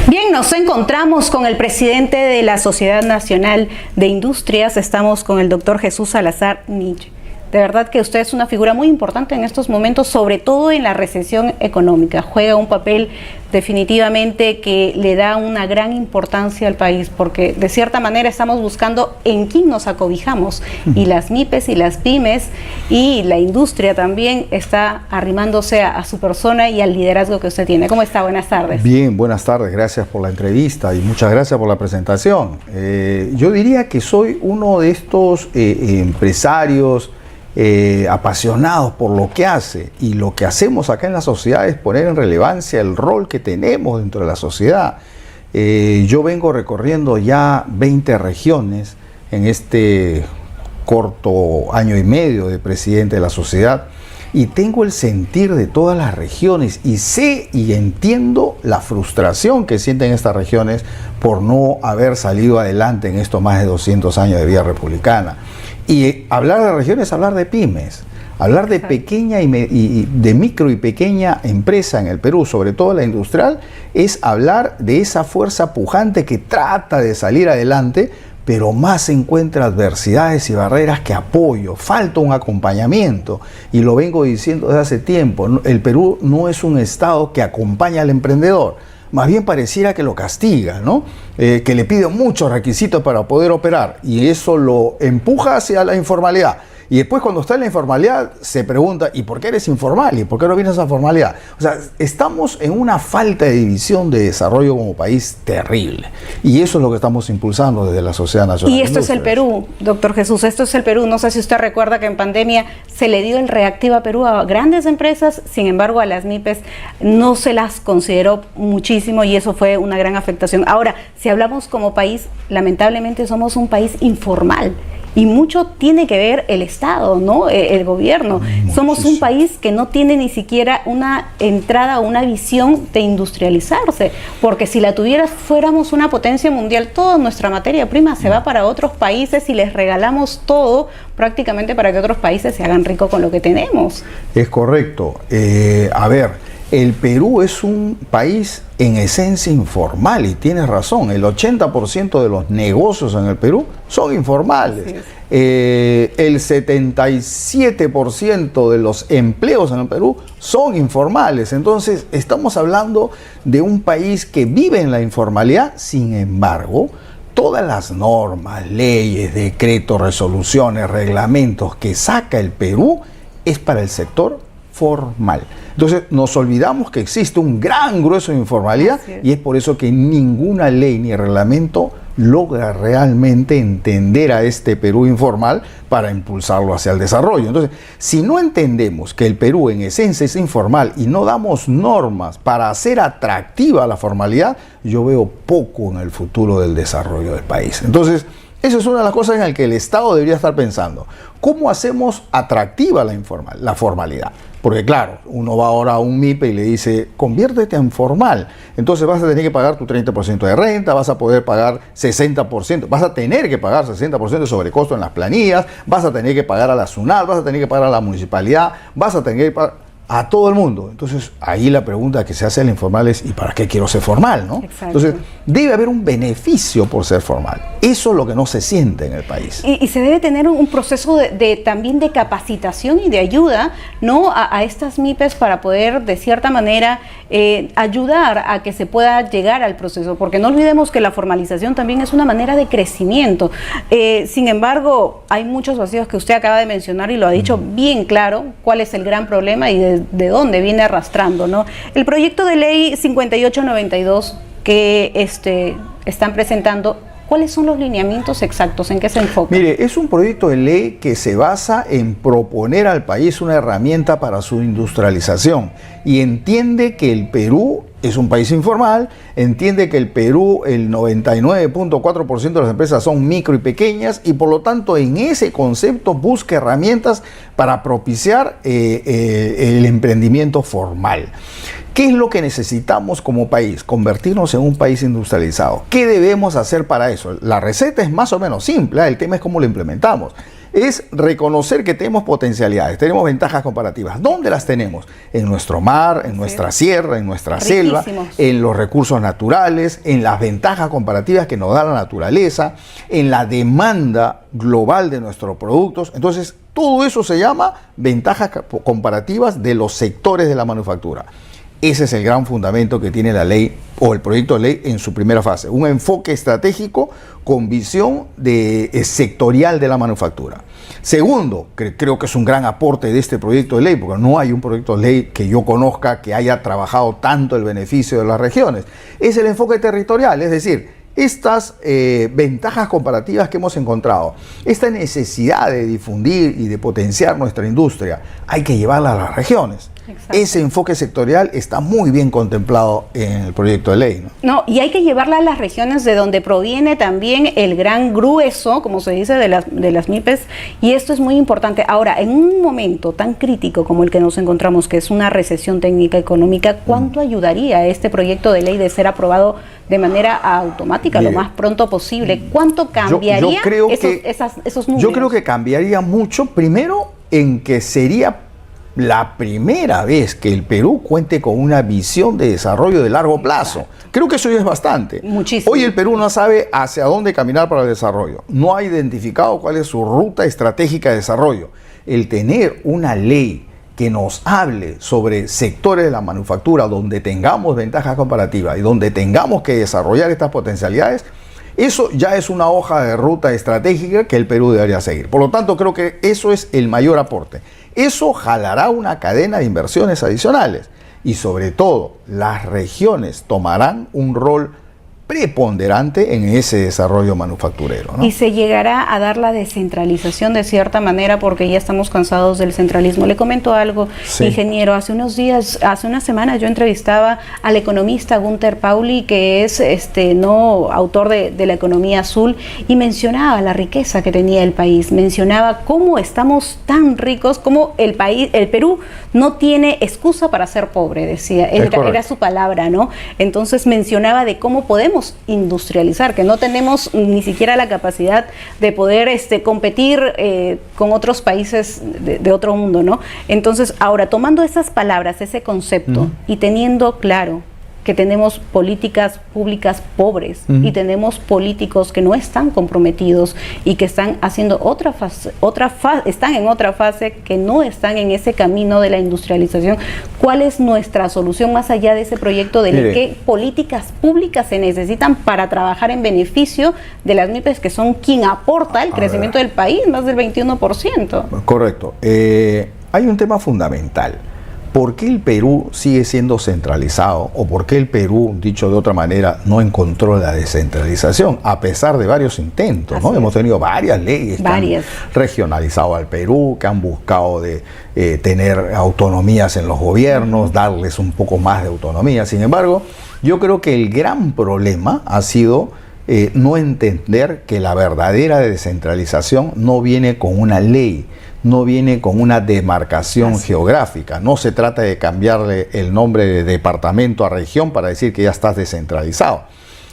Bien, nos encontramos con el presidente de la Sociedad Nacional de Industrias. Estamos con el doctor Jesús Salazar Nich. De verdad que usted es una figura muy importante en estos momentos, sobre todo en la recesión económica. Juega un papel definitivamente que le da una gran importancia al país, porque de cierta manera estamos buscando en quién nos acobijamos. Y las MIPES y las pymes y la industria también está arrimándose a su persona y al liderazgo que usted tiene. ¿Cómo está? Buenas tardes. Bien, buenas tardes. Gracias por la entrevista y muchas gracias por la presentación. Yo diría que soy uno de estos empresarios apasionados por lo que hace, y lo que hacemos acá en la sociedad es poner en relevancia el rol que tenemos dentro de la sociedad. Yo vengo recorriendo ya 20 regiones en este corto año y medio de presidente de la sociedad, y tengo el sentir de todas las regiones y sé y entiendo la frustración que sienten estas regiones por no haber salido adelante en estos más de 200 años de vida republicana. Y hablar de regiones es hablar de pymes, hablar de pequeña y de micro y pequeña empresa en el Perú, sobre todo la industrial, es hablar de esa fuerza pujante que trata de salir adelante, pero más encuentra adversidades y barreras que apoyo. Falta un acompañamiento, y lo vengo diciendo desde hace tiempo. El Perú no es un estado que acompaña al emprendedor, más bien pareciera que lo castiga, ¿no? Que le pide muchos requisitos para poder operar, y eso lo empuja hacia la informalidad. Y después, cuando está en la informalidad, se pregunta: ¿y por qué eres informal? ¿Y por qué no vienes a la formalidad? O sea, estamos en una falta de división de desarrollo como país terrible. Y eso es lo que estamos impulsando desde la Sociedad Nacional. Y esto es el Perú, doctor Jesús, esto es el Perú. No sé si usted recuerda que en pandemia se le dio el Reactiva Perú a grandes empresas, sin embargo a las MIPES no se las consideró muchísimo, y eso fue una gran afectación. Ahora, si hablamos como país, lamentablemente somos un país informal. Y mucho tiene que ver el Estado, ¿no? El gobierno. Somos un país que no tiene ni siquiera una entrada o una visión de industrializarse, porque si la tuviera, fuéramos una potencia mundial. Toda nuestra materia prima se va para otros países y les regalamos todo prácticamente para que otros países se hagan ricos con lo que tenemos. Es correcto. A ver, el Perú es un país en esencia informal, y tienes razón, el 80% de los negocios en el Perú son informales. Sí. El 77% de los empleos en el Perú son informales. Entonces, estamos hablando de un país que vive en la informalidad. Sin embargo, todas las normas, leyes, decretos, resoluciones, reglamentos que saca el Perú es para el sector formal. Entonces nos olvidamos que existe un gran grueso de informalidad, y es por eso que ninguna ley ni reglamento logra realmente entender a este Perú informal para impulsarlo hacia el desarrollo. Entonces, si no entendemos que el Perú en esencia es informal y no damos normas para hacer atractiva la formalidad, yo veo poco en el futuro del desarrollo del país. Entonces, esa es una de las cosas en las que el Estado debería estar pensando. ¿Cómo hacemos atractiva la formalidad? Porque claro, uno va ahora a un MIPE y le dice: conviértete en formal. Entonces vas a tener que pagar tu 30% de renta, vas a poder pagar 60%, vas a tener que pagar 60% de sobrecosto en las planillas, vas a tener que pagar a la SUNAT, vas a tener que pagar a la municipalidad, vas a tener que pagar a todo el mundo. Entonces, ahí la pregunta que se hace al informal es: ¿y para qué quiero ser formal, no? Exacto. Entonces, debe haber un beneficio por ser formal. Eso es lo que no se siente en el país. Y se debe tener un proceso también de capacitación y de ayuda, ¿no? a estas MIPES, para poder, de cierta manera, ayudar a que se pueda llegar al proceso. Porque no olvidemos que la formalización también es una manera de crecimiento. Sin embargo, hay muchos vacíos que usted acaba de mencionar, y lo ha dicho bien claro, cuál es el gran problema y de dónde viene arrastrando, ¿no? El proyecto de ley 5892 que están presentando, ¿cuáles son los lineamientos exactos? ¿En qué se enfoca? Mire, es un proyecto de ley que se basa en proponer al país una herramienta para su industrialización, y entiende que el Perú es un país informal, entiende que el Perú, el 99.4% de las empresas son micro y pequeñas, y por lo tanto en ese concepto busca herramientas para propiciar el emprendimiento formal. ¿Qué es lo que necesitamos como país? Convertirnos en un país industrializado. ¿Qué debemos hacer para eso? La receta es más o menos simple, el tema es cómo lo implementamos. es reconocer que tenemos potencialidades, tenemos ventajas comparativas. ¿Dónde las tenemos? En nuestro mar, en nuestra sierra, en nuestra selva, en los recursos naturales, en las ventajas comparativas que nos da la naturaleza, en la demanda global de nuestros productos. Entonces, todo eso se llama ventajas comparativas de los sectores de la manufactura. Ese es el gran fundamento que tiene la ley o el proyecto de ley en su primera fase. Un enfoque estratégico con visión sectorial de la manufactura. Segundo, creo que es un gran aporte de este proyecto de ley, porque no hay un proyecto de ley que yo conozca que haya trabajado tanto el beneficio de las regiones. Es el enfoque territorial, es decir, estas ventajas comparativas que hemos encontrado, esta necesidad de difundir y de potenciar nuestra industria, hay que llevarla a las regiones. Exacto. Ese enfoque sectorial está muy bien contemplado en el proyecto de ley, ¿no? Y hay que llevarla a las regiones de donde proviene también el gran grueso, como se dice, de las MIPES, y esto es muy importante. Ahora, en un momento tan crítico como el que nos encontramos, que es una recesión técnica económica, ¿cuánto ayudaría este proyecto de ley de ser aprobado de manera automática, lo más pronto posible? ¿Cuánto cambiaría esos números? Yo creo que cambiaría mucho, primero en que sería la primera vez que el Perú cuente con una visión de desarrollo de largo plazo. Creo que eso ya es bastante. Muchísimo. Hoy el Perú no sabe hacia dónde caminar para el desarrollo. No ha identificado cuál es su ruta estratégica de desarrollo. El tener una ley que nos hable sobre sectores de la manufactura donde tengamos ventajas comparativas y donde tengamos que desarrollar estas potencialidades, eso ya es una hoja de ruta estratégica que el Perú debería seguir. Por lo tanto, creo que eso es el mayor aporte. Eso jalará una cadena de inversiones adicionales y sobre todo las regiones tomarán un rol preponderante en ese desarrollo manufacturero, ¿no? Y se llegará a dar la descentralización de cierta manera, porque ya estamos cansados del centralismo. Le comento algo, sí, ingeniero. Hace unos días, hace una semana, yo entrevistaba al economista Gunther Pauli, que es autor de la economía azul, y mencionaba la riqueza que tenía el país, mencionaba cómo estamos tan ricos, cómo el Perú no tiene excusa para ser pobre, decía, era su palabra, ¿no? Entonces mencionaba de cómo podemos industrializar, que no tenemos ni siquiera la capacidad de poder competir con otros países de otro mundo, ¿no? Entonces, ahora, tomando esas palabras, ese concepto, y teniendo claro que tenemos políticas públicas pobres y tenemos políticos que no están comprometidos y que están haciendo están en otra fase, que no están en ese camino de la industrialización. ¿Cuál es nuestra solución más allá de ese proyecto de ley? ¿Qué políticas públicas se necesitan para trabajar en beneficio de las MIPES, que son quien aporta el crecimiento del país, más del 21%? Correcto. Hay un tema fundamental. ¿Por qué el Perú sigue siendo centralizado? ¿O por qué el Perú, dicho de otra manera, no encontró la descentralización? A pesar de varios intentos, ¿no? Hemos tenido varias leyes que han regionalizado al Perú, que han buscado tener autonomías en los gobiernos, darles un poco más de autonomía. Sin embargo, yo creo que el gran problema ha sido no entender que la verdadera descentralización no viene con una ley, no viene con una demarcación geográfica. No se trata de cambiarle el nombre de departamento a región para decir que ya estás descentralizado.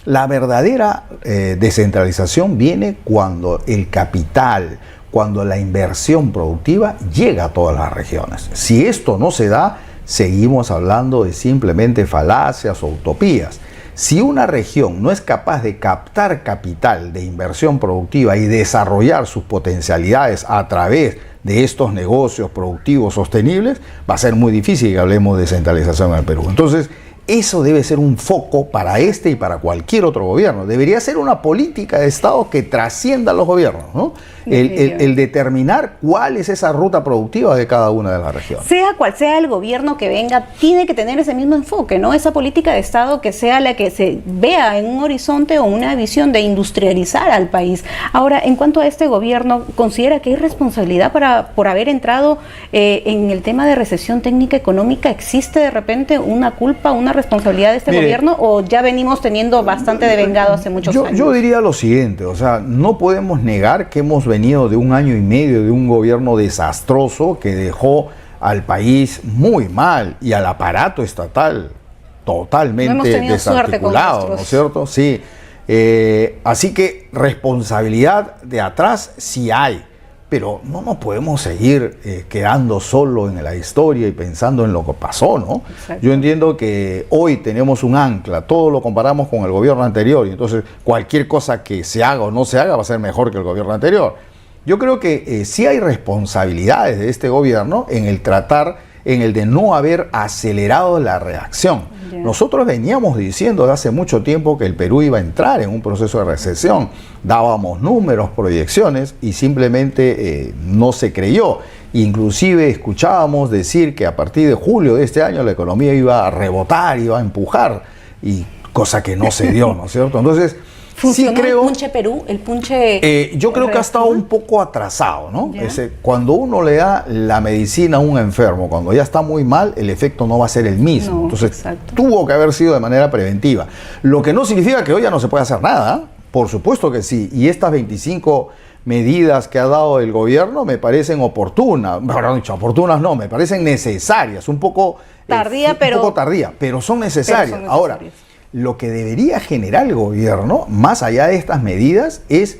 La verdadera descentralización viene cuando el capital, cuando la inversión productiva llega a todas las regiones. Si esto no se da, seguimos hablando de simplemente falacias o utopías. Si una región no es capaz de captar capital de inversión productiva y desarrollar sus potencialidades a través de estos negocios productivos sostenibles, va a ser muy difícil que hablemos de descentralización en el Perú. Entonces, eso debe ser un foco para este y para cualquier otro gobierno. Debería ser una política de Estado que trascienda a los gobiernos, ¿no? El determinar cuál es esa ruta productiva de cada una de las regiones. Sea cual sea el gobierno que venga, tiene que tener ese mismo enfoque, ¿no? Esa política de Estado que sea la que se vea en un horizonte o una visión de industrializar al país. Ahora, en cuanto a este gobierno, ¿considera que hay responsabilidad por haber entrado en el tema de recesión técnica económica? ¿Existe de repente una culpa, una responsabilidad de este gobierno, o ya venimos teniendo bastante devengado hace muchos años? Yo diría lo siguiente, o sea, no podemos negar que hemos venido de un año y medio de un gobierno desastroso que dejó al país muy mal y al aparato estatal totalmente desarticulado, ¿no es cierto? Sí. Así que responsabilidad de atrás sí hay, pero no nos podemos seguir quedando solo en la historia y pensando en lo que pasó, ¿no? Exacto. Yo entiendo que hoy tenemos un ancla, todo lo comparamos con el gobierno anterior, y entonces cualquier cosa que se haga o no se haga va a ser mejor que el gobierno anterior. Yo creo que sí hay responsabilidades de este gobierno en el de no haber acelerado la reacción. Yeah. Nosotros veníamos diciendo de hace mucho tiempo que el Perú iba a entrar en un proceso de recesión. Dábamos números, proyecciones y simplemente no se creyó. Inclusive escuchábamos decir que a partir de julio de este año la economía iba a rebotar, iba a empujar, y cosa que no se dio, ¿no es cierto? Entonces, ¿funcionó sí creo, el punche Perú? El punche... yo creo que ha estado un poco atrasado, ¿no? ¿Ya? Cuando uno le da la medicina a un enfermo, cuando ya está muy mal, el efecto no va a ser el mismo. No, entonces, exacto. tuvo que haber sido de manera preventiva. Lo que no significa que hoy ya no se pueda hacer nada, por supuesto que sí. Y estas 25 medidas que ha dado el gobierno me parecen oportunas, perdón, oportunas no, me parecen necesarias, un poco tardía, pero son necesarias. Pero son Ahora, necesarias. lo que debería generar el gobierno, más allá de estas medidas, es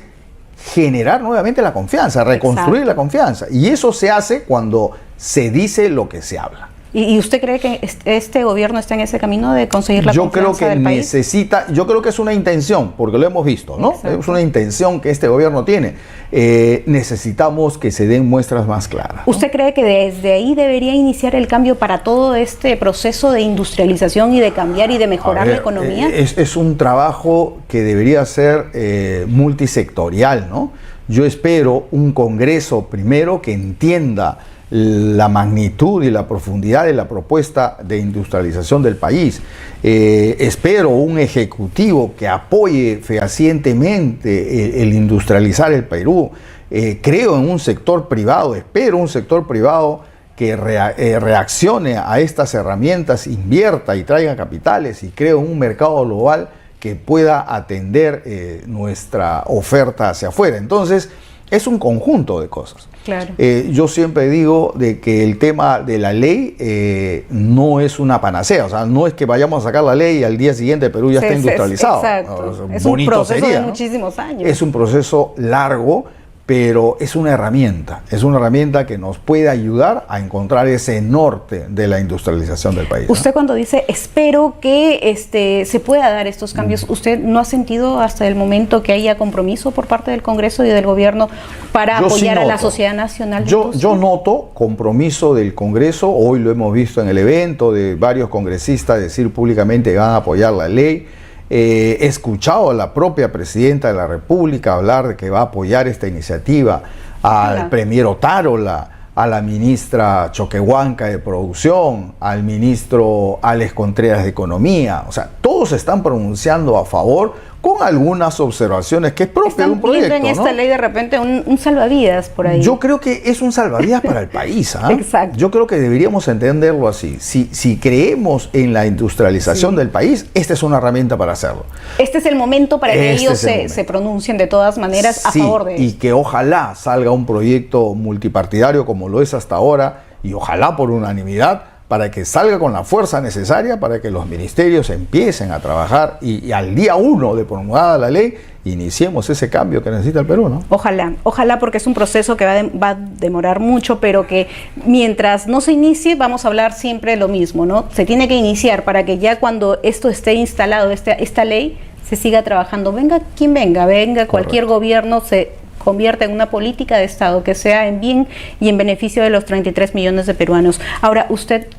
generar nuevamente la confianza, reconstruir Exacto. la confianza. Y eso se hace cuando se dice lo que se habla. ¿Y usted cree que este gobierno está en ese camino de conseguir la Yo creo confianza que del país? necesita, yo creo que es una intención, porque lo hemos visto, ¿no? Exacto. Es una intención que este gobierno tiene. Necesitamos que se den muestras más claras, ¿no? ¿Usted cree que desde ahí debería iniciar el cambio para todo este proceso de industrialización y de cambiar y de mejorar la economía? Es un trabajo que debería ser multisectorial, ¿no? Yo espero un Congreso primero que entienda la magnitud y la profundidad de la propuesta de industrialización del país. Espero un ejecutivo que apoye fehacientemente el industrializar el Perú. Creo en un sector privado, espero un sector privado que reaccione a estas herramientas, invierta y traiga capitales, y creo en un mercado global que pueda atender nuestra oferta hacia afuera. Entonces, es un conjunto de cosas. Claro. Yo siempre digo de que el tema de la ley no es una panacea, o sea, no es que vayamos a sacar la ley y al día siguiente Perú ya está industrializado. Exacto. Es Bonito un proceso sería, de ¿no? muchísimos años. Es un proceso largo, pero es una herramienta que nos puede ayudar a encontrar ese norte de la industrialización del país, ¿no? Usted cuando dice espero que se pueda dar estos cambios, ¿usted no ha sentido hasta el momento que haya compromiso por parte del Congreso y del gobierno para apoyar a la sociedad nacional? Yo noto compromiso del Congreso, hoy lo hemos visto en el evento de varios congresistas decir públicamente que van a apoyar la ley. He escuchado a la propia Presidenta de la República hablar de que va a apoyar esta iniciativa, al premier Otárola, a la ministra Choquehuanca de Producción, al ministro Alex Contreras de Economía. O sea, todos se están pronunciando a favor con algunas observaciones que es propio de un proyecto, ¿están viendo en esta ley de repente un salvavidas por ahí? Yo creo que es un salvavidas para el país, ¿ah? Exacto. Yo creo que deberíamos entenderlo así. Si creemos en la industrialización del país, esta es una herramienta para hacerlo. Este es el momento para que ellos se pronuncien de todas maneras a favor de y que ojalá salga un proyecto multipartidario como lo es hasta ahora, y ojalá por unanimidad, para que salga con la fuerza necesaria para que los ministerios empiecen a trabajar y al día 1 de promulgada la ley iniciemos ese cambio que necesita el Perú, ¿no? Ojalá, porque es un proceso que va a demorar mucho, pero que mientras no se inicie vamos a hablar siempre lo mismo, ¿no? Se tiene que iniciar para que ya cuando esto esté instalado, esta ley, se siga trabajando. Venga quien venga, cualquier gobierno se convierta en una política de Estado que sea en bien y en beneficio de los 33 millones de peruanos. Ahora,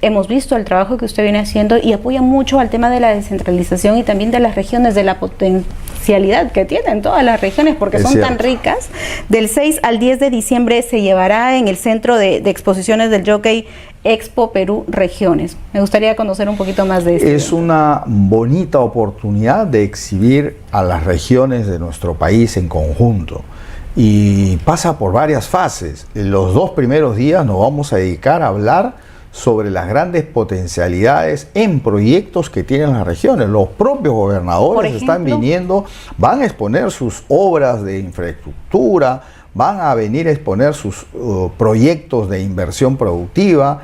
hemos visto el trabajo que usted viene haciendo y apoya mucho al tema de la descentralización y también de las regiones, de la potencialidad que tienen todas las regiones, porque son tan ricas. Del 6 al 10 de diciembre se llevará en el Centro de Exposiciones del Jockey Expo Perú Regiones. Me gustaría conocer un poquito más de esto. Es una bonita oportunidad de exhibir a las regiones de nuestro país en conjunto. Y pasa por varias fases. En los 2 primeros días nos vamos a dedicar a hablar sobre las grandes potencialidades en proyectos que tienen las regiones. Los propios gobernadores están viniendo, van a exponer sus obras de infraestructura, van a venir a exponer sus proyectos de inversión productiva.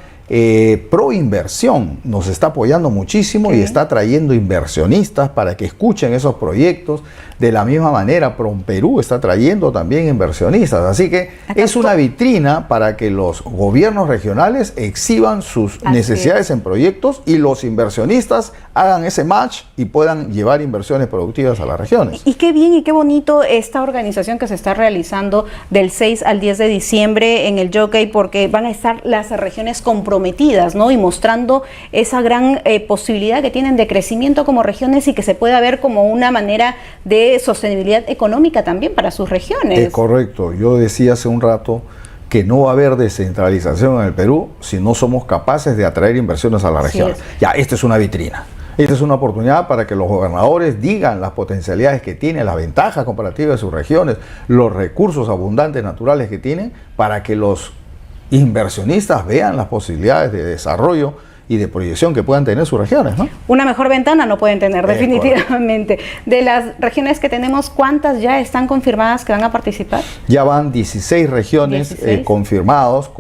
pro inversión nos está apoyando muchísimo y está trayendo inversionistas para que escuchen esos proyectos. De la misma manera, PROMPERÚ está trayendo también inversionistas. Así que es una vitrina para que los gobiernos regionales exhiban sus necesidades en proyectos y los inversionistas hagan ese match y puedan llevar inversiones productivas a las regiones. Y qué bien y qué bonito esta organización que se está realizando del 6 al 10 de diciembre en el Jockey, porque van a estar las regiones comprometidas, ¿no? Y mostrando esa gran posibilidad que tienen de crecimiento como regiones y que se pueda ver como una manera de sostenibilidad económica también para sus regiones. Es correcto. Yo decía hace un rato que no va a haber descentralización en el Perú si no somos capaces de atraer inversiones a la región. Ya, esta es una vitrina. Esta es una oportunidad para que los gobernadores digan las potencialidades que tienen, las ventajas comparativas de sus regiones, los recursos abundantes naturales que tienen, para que los inversionistas vean las posibilidades de desarrollo y de proyección que puedan tener sus regiones, ¿no? Una mejor ventana no pueden tener, definitivamente. De las regiones que tenemos, ¿cuántas ya están confirmadas que van a participar? Ya van 16 regiones confirmados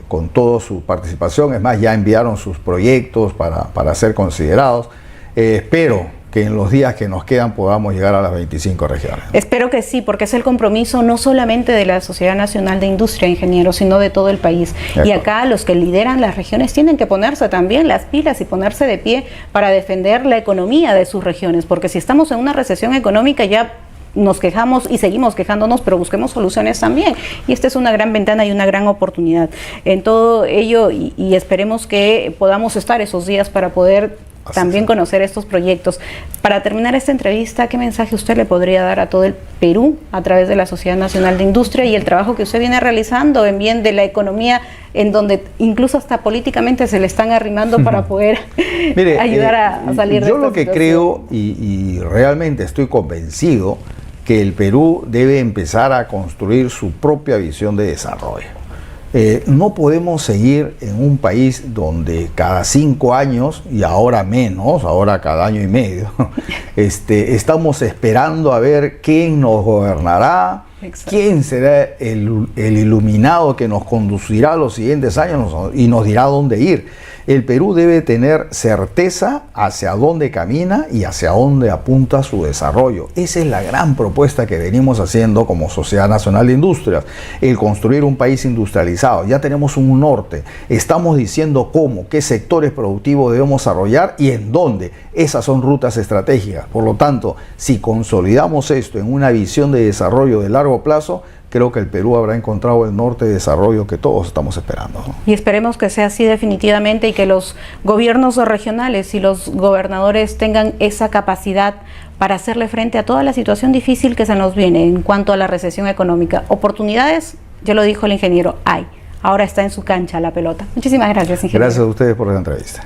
con toda su participación. Es más, ya enviaron sus proyectos para ser considerados. Espero que en los días que nos quedan podamos llegar a las 25 regiones. Espero que sí, porque es el compromiso no solamente de la Sociedad Nacional de Industria, ingenieros, sino de todo el país. Y acá los que lideran las regiones tienen que ponerse también las pilas y ponerse de pie para defender la economía de sus regiones, porque si estamos en una recesión económica ya nos quejamos y seguimos quejándonos, pero busquemos soluciones también. Y esta es una gran ventana y una gran oportunidad. En todo ello, y esperemos que podamos estar esos días para poder también conocer estos proyectos. Para terminar esta entrevista, ¿qué mensaje usted le podría dar a todo el Perú a través de la Sociedad Nacional de Industria y el trabajo que usted viene realizando en bien de la economía, en donde incluso hasta políticamente se le están arrimando para poder ayudar a salir de esta situación? Yo lo que creo y realmente estoy convencido que el Perú debe empezar a construir su propia visión de desarrollo. No podemos seguir en un país donde cada 5 años, y ahora menos, ahora cada año y medio, estamos esperando a ver quién nos gobernará, quién será el iluminado que nos conducirá a los siguientes años y nos dirá dónde ir. El Perú debe tener certeza hacia dónde camina y hacia dónde apunta su desarrollo. Esa es la gran propuesta que venimos haciendo como Sociedad Nacional de Industrias, el construir un país industrializado. Ya tenemos un norte, estamos diciendo cómo, qué sectores productivos debemos desarrollar y en dónde. Esas son rutas estratégicas. Por lo tanto, si consolidamos esto en una visión de desarrollo de largo plazo, creo que el Perú habrá encontrado el norte de desarrollo que todos estamos esperando, ¿no? Y esperemos que sea así definitivamente y que los gobiernos regionales y los gobernadores tengan esa capacidad para hacerle frente a toda la situación difícil que se nos viene en cuanto a la recesión económica. Oportunidades, ya lo dijo el ingeniero, hay. Ahora está en su cancha la pelota. Muchísimas gracias, ingeniero. Gracias a ustedes por la entrevista.